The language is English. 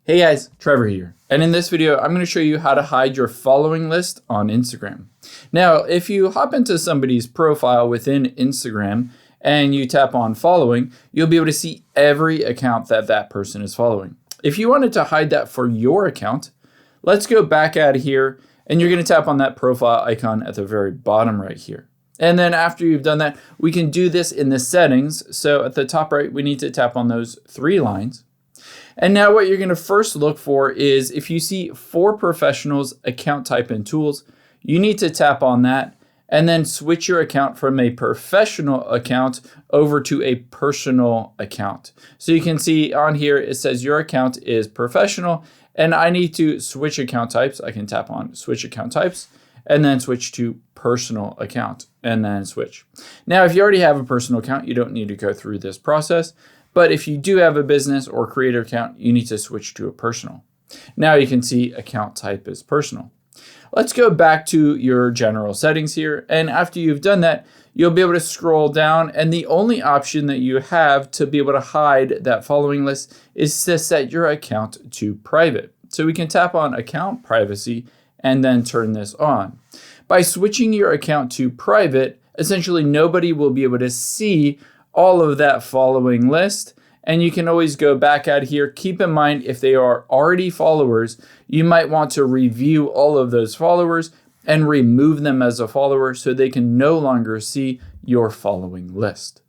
Hey guys, Trevor here. And in this video, I'm going to show you how to hide your following list on Instagram. Now, if you hop into somebody's profile within Instagram and you tap on following, you'll be able to see every account that that person is following. If you wanted to hide that for your account, let's go back out of here and you're going to tap on that profile icon at the very bottom right here. And then after you've done that, we can do this in the settings. So at the top right, we need to tap on those three lines. And now what you're going to first look for is if you see For Professionals account type and tools, you need to tap on that and then switch your account from a professional account over to a personal account. So you can see on here, it says your account is professional and I need to switch account types. I can tap on switch account types and then switch to personal account and then switch. Now, if you already have a personal account, you don't need to go through this process. But if you do have a business or creator account, you need to switch to a personal. Now you can see account type is personal. Let's go back to your general settings here. And after you've done that, you'll be able to scroll down. And the only option that you have to be able to hide that following list is to set your account to private. So we can tap on account privacy and then turn this on. By switching your account to private, essentially nobody will be able to see all of that following list. And you can always go back out here. Keep in mind, if they are already followers, you might want to review all of those followers and remove them as a follower so they can no longer see your following list.